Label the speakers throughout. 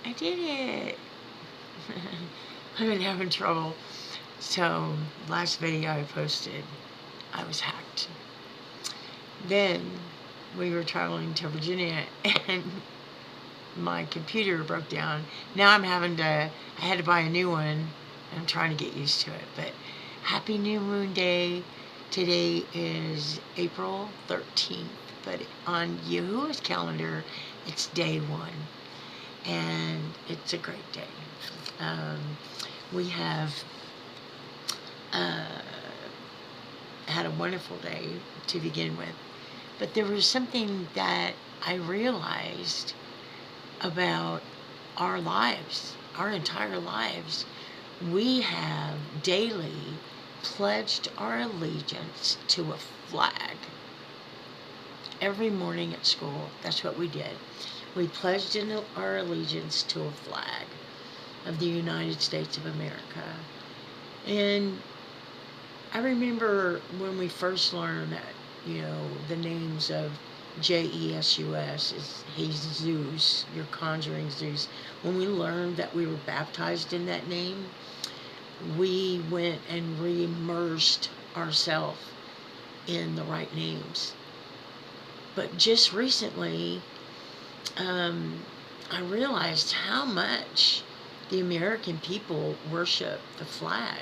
Speaker 1: I did it. I've been having trouble. So, last video I posted, I was hacked. Then, we were traveling to Virginia and my computer broke down. Now I had to buy a new one. I'm trying to get used to it. But happy New Moon Day. Today is April 13th. But on Yahuwah's calendar, it's day 1. And it's a great day. We have had a wonderful day to begin with. But there was something that I realized about our lives, our entire lives. We have daily pledged our allegiance to a flag. Every morning at school, that's what we did. We pledged our allegiance to a flag of the United States of America. And I remember when we first learned that, the names of Jesus is Jesus, you're conjuring Zeus. When we learned that we were baptized in that name, we went and re-immersed ourselves in the right names. But just recently, I realized how much the American people worship the flag.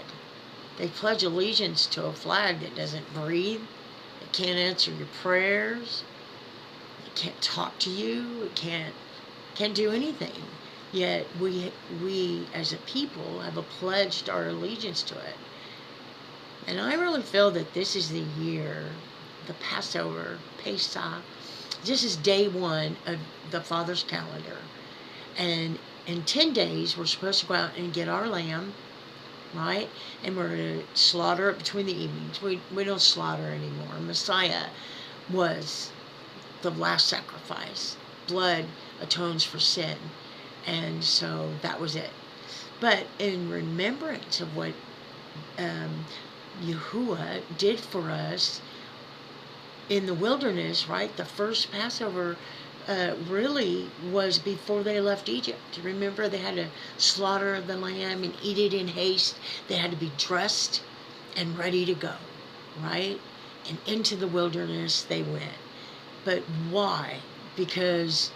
Speaker 1: They pledge allegiance to a flag that doesn't breathe, it can't answer your prayers, it can't talk to you, it can't do anything. Yet we as a people have pledged our allegiance to it. And I really feel that this is the year, the Passover, Pesach. This is day 1 of the Father's calendar. And in 10 days, we're supposed to go out and get our lamb, right? And we're going to slaughter it between the evenings. We don't slaughter anymore. Messiah was the last sacrifice. Blood atones for sin. And so that was it. But in remembrance of what Yahuwah did for us in the wilderness, right? The first Passover really was before they left Egypt. Remember, they had to slaughter the lamb and eat it in haste. They had to be dressed and ready to go, right? And into the wilderness they went. But why? Because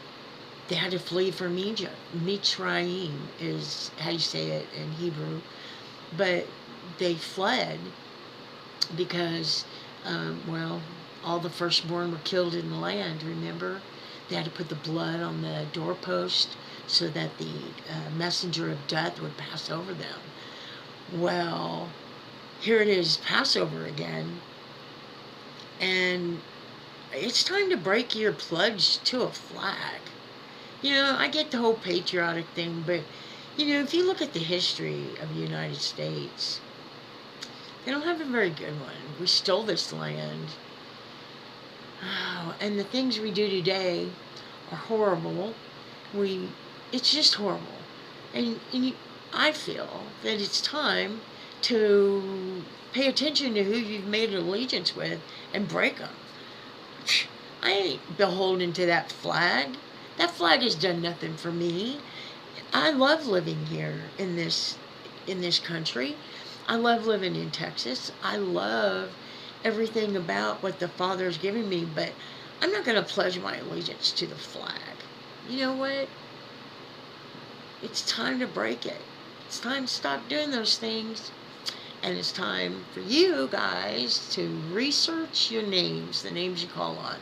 Speaker 1: they had to flee from Egypt. Mitzrayim is how you say it in Hebrew. But they fled because, all the firstborn were killed in the land, remember? They had to put the blood on the doorpost so that the messenger of death would pass over them. Well, here it is, Passover again. And it's time to break your pledge to a flag. I get the whole patriotic thing, but, if you look at the history of the United States, they don't have a very good one. We stole this land. Oh, and the things we do today are horrible. It's just horrible. And I feel that it's time to pay attention to who you've made an allegiance with and break them. I ain't beholden to that flag. That flag has done nothing for me. I love living here in this country. I love living in Texas. I love everything about what the Father's given me, but I'm not going to pledge my allegiance to the flag. You know what? It's time to break it. It's time to stop doing those things. And it's time for you guys to research your names, the names you call on.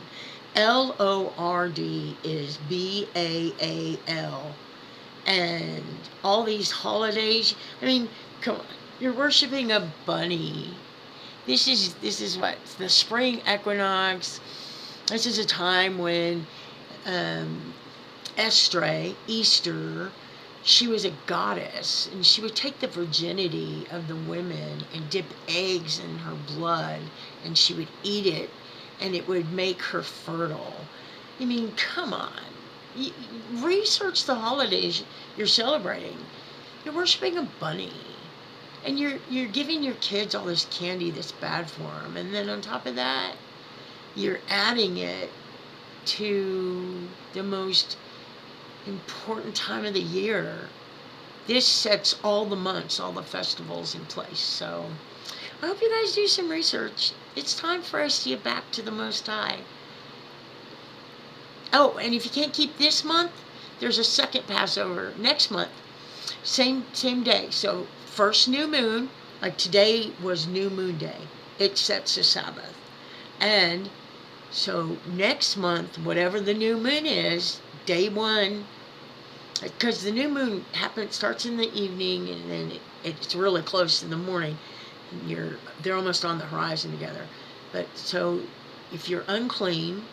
Speaker 1: Lord is Baal. And all these holidays, come on, you're worshiping a bunny. This is what, the spring equinox. This is a time when Easter, she was a goddess, and she would take the virginity of the women and dip eggs in her blood, and she would eat it, and it would make her fertile. Come on. Research the holidays you're celebrating. You're worshiping a bunny. And you're giving your kids all this candy that's bad for them. And then on top of that, you're adding it to the most important time of the year. This sets all the months, all the festivals in place. So I hope you guys do some research. It's time for us to get back to the Most High. Oh, and if you can't keep this month, there's a second Passover next month. Same day. So first new moon, like today was new moon day. It sets the Sabbath. And so next month, whatever the new moon is, day one, because the new moon starts in the evening and then it's really close in the morning. They're almost on the horizon together. But so if you're unclean,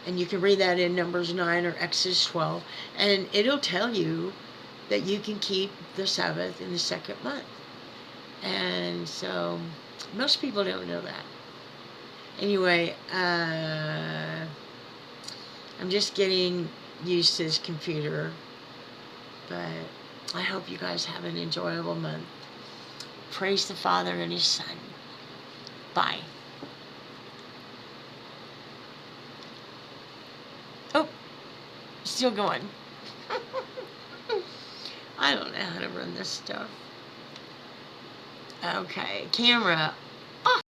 Speaker 1: and you can read that in Numbers 9 or Exodus 12, and it'll tell you that you can keep the Sabbath in the second month. And so most people don't know that. Anyway, I'm just getting used to this computer, but I hope you guys have an enjoyable month. Praise the Father and His Son. Bye. Oh, still going. I don't know how to run this stuff. Okay, camera